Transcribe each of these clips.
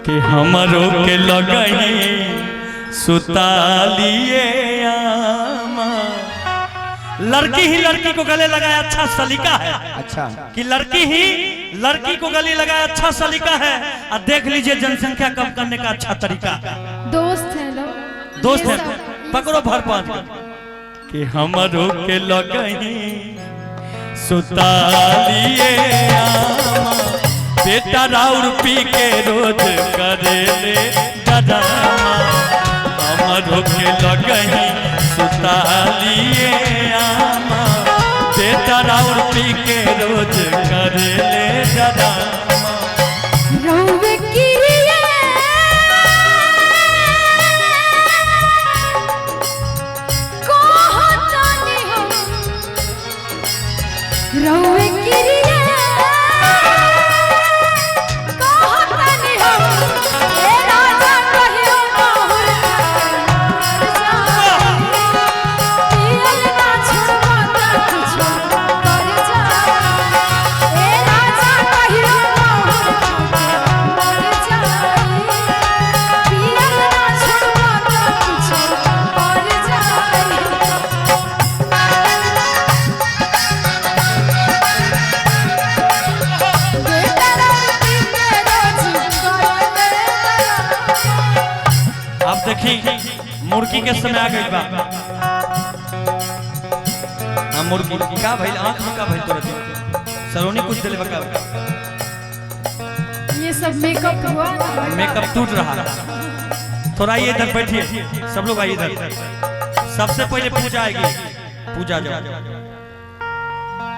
कि हमरो के लगही सुतालिए आमा। लड़की ही लड़की को गले लगाए अच्छा सलीका है। अच्छा कि लड़की ही लड़की को गले लगाए अच्छा सलीका है। और देख लीजिए जनसंख्या कम करने का अच्छा तरीका है। दोस्त है लोग, दोस्त है, पकड़ो भर पांच कि हमरो के लगही सुतालिए आमा। बेटा राउर पी के रोज करेले डरामा। हमरो के लगही सुतालिए आमा। बेटा राउर पी के रोज करेले डरामा। रौवे किरिया कहतानी हो, रौवे किरिया कहतानी हो। ए राजा कहियो मोहर पियल ना छोड़बा त कुछो कर जा। ए राजा कहियो मोहर मर जाई, पियल ना छोड़बा त कुछो कर जाई। अब देखी मुर्गी के समय आ गई बा। हम मुर्गी का भइल आंख में का भइल तोरा सलोनी कुछ दिल बका। ये सब मेकअप हुआ ना, मेकअप टूट रहा है। थोड़ा ये इधर बैठिए, सब लोग आइए इधर। सबसे पहले पूजा आएगी, पूजा जाओ।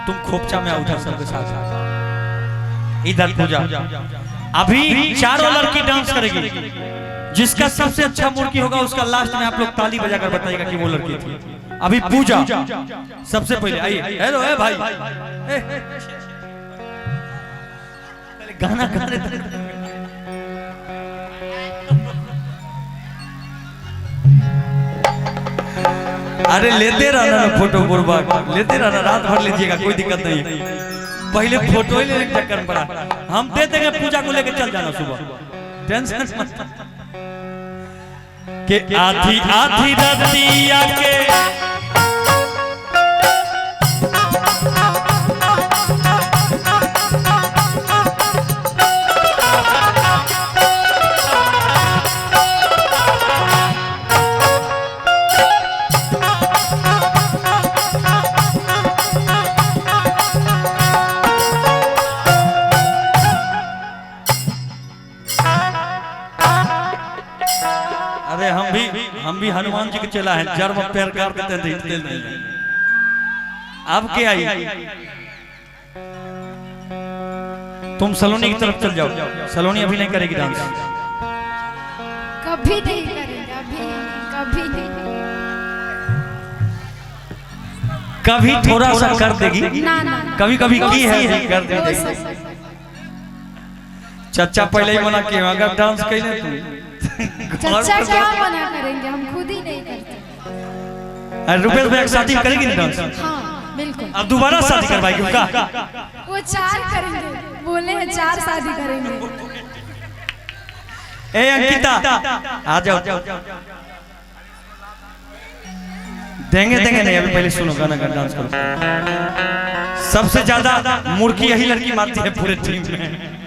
तुम खोपचा में आओ उधर सबके साथ। इधर पूजा। अभी चारों लड़की डांस करेगी। जिसका सबसे अच्छा मुर्गी होगा उसका लास्ट में आप लोग ताली बजाकर बताइएगा कि वो लड़की थी। अभी पूजा सबसे पहले आइए। हेलो है भाई, गाना गा रहे थे। अरे लेते रहना ना फोटो बुरबाक, लेते रहना, रात भर लीजिएगा, कोई दिक्कत नहीं। पहले फोटो ही लेने के चक्कर में पड़ा। हम दे देंगे, पूजा को लेकर चल जाना सुबह, टेंशन मत। के आधी आधी रतिया के अरे हम भी हनुमान जी के चला है। जड़ में पैर गाड़ देते हैं, नहीं। अब क्या आई, तुम सलोनी की तरफ चल जाओ। सलोनी अभी नहीं करेगी डांस, कभी नहीं करेगा, कभी नहीं। कभी थोड़ा सा कर देगी, कभी कभी की है कर देगी। चचा पहले ही मना किया, अगर डांस कहीं चचा क्या मना करेंगे, हम खुद ही नहीं करते। रुपेश भाई शादी करेगी ना डांस? हाँ बिल्कुल। अब दोबारा शादी करवाएगी उनका? वो 4 करेंगे, बोले हैं 4 शादी करेंगे। ए अंकिता आ जाओ। देंगे नहीं, अभी पहले सुनो गाना का डांस करो। सबसे ज्यादा मुर्गी यही लड़की मारती है पूरे टीम में।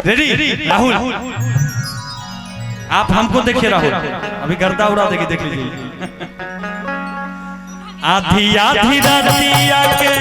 रेडी राहुल, आप हमको देखिए राहुल, अभी गर्दा उड़ा देगी, देख लीजिए। आधी आधी रतिया के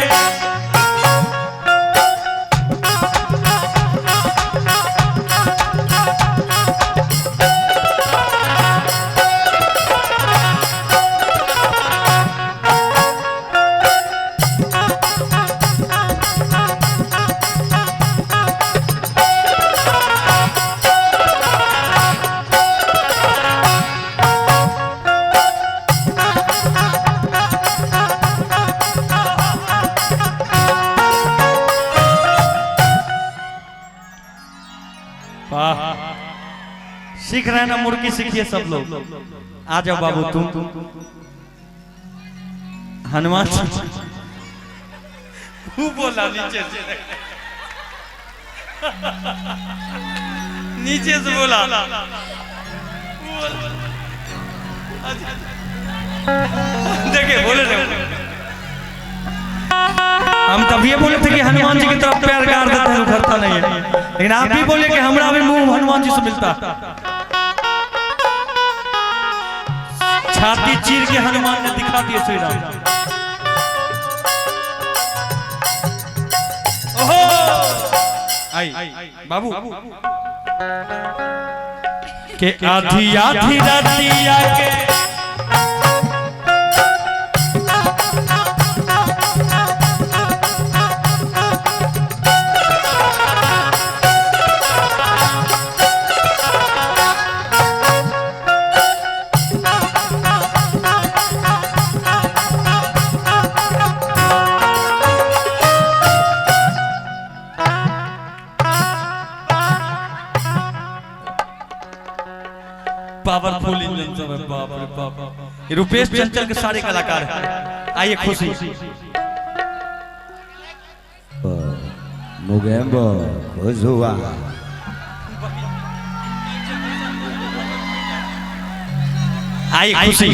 सीख रहे हैं ना मुर्गी, सीखिए सब लोग। आ जाओ बाबू, तुम हनुमान बोला नीचे से नीचे से बोला देखिए बोले हम तब ये बोले थे कि हनुमान जी की तरफ पैर गाड़ देते हैं उखड़ता नहीं है, लेकिन आप भी बोले कि हमारा भी मुंह हनुमान जी से मिलता। छाती चीर के हनुमान ने दिखा दिए श्री राम। ओहो आई बाबू के आधी आधी रातिया के पावरफुल इंजन सब है, बाप रे बाप। ये रुपेश चंचल के सारे कलाकार हैं। आइए खुशी मुगेम्बो खुश हुआ। आइए खुशी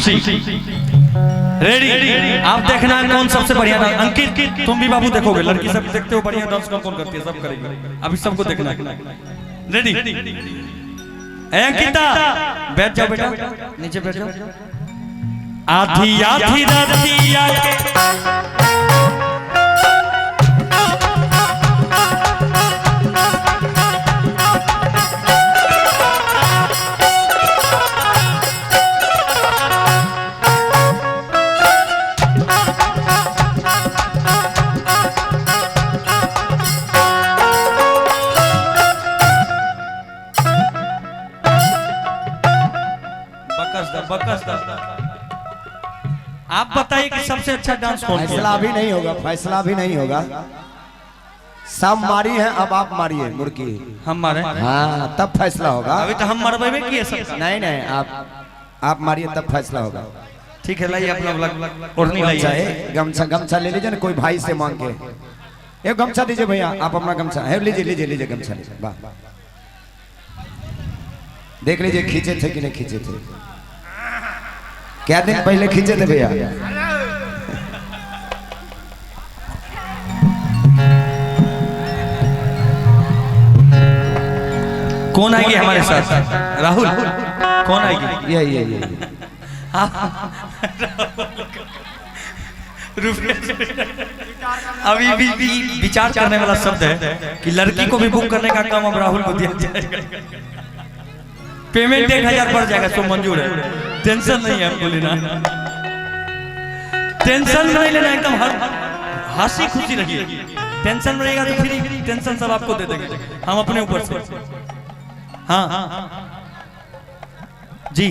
रेडी। आप देखना है कौन सबसे बढ़िया डांस। अंकित तुम भी बाबू देखोगे, लड़की सब देखते हो बढ़िया डांस कौन करती है, सब करेगी। अभी सबको देखना है। रेडी अंकिता बैठ जाओ बेटा, नीचे बैठ जाओ। आधी आधी रातिया के आप बताइए कि सबसे अच्छा डांस कौन किया? फैसला भी नहीं होगा, फैसला भी नहीं होगा। सब मारी है, अब आप मारिए मुर्गी। हम मारे? हाँ तब फैसला होगा। अभी तो हम मरबे किए सब। नहीं नहीं आप मारिए तब फैसला होगा। ठीक है लाइए अपना ओढ़नी लाइए। गमछा गमछा ले लीजिए ना, कोई भाई से मांग के। एक गमछा दीजिए भैया, आप अपना गमछा है लीजिए लीजिए लीजिए गमछा लीजिए। वाह देख लीजिए खींचे थे कि नहीं खींचे थे। क्या दिन पहले खींचे थे भैया? कौन आएगी हमारे साथ? राहुल कौन आएगी? ये अभी भी विचार करने वाला शब्द है कि लड़की को भी बुक करने का काम अब राहुल को दिया जाएगा। पेमेंट 1000 बढ़ जाएगा, तो मंजूर है। टेंशन नहीं है हमको लेना, टेंशन नहीं लेना, एकदम हंसी खुशी रहिए। टेंशन रहेगा तो फिर टेंशन सब आपको दे देंगे हम अपने ऊपर से। हाँ जी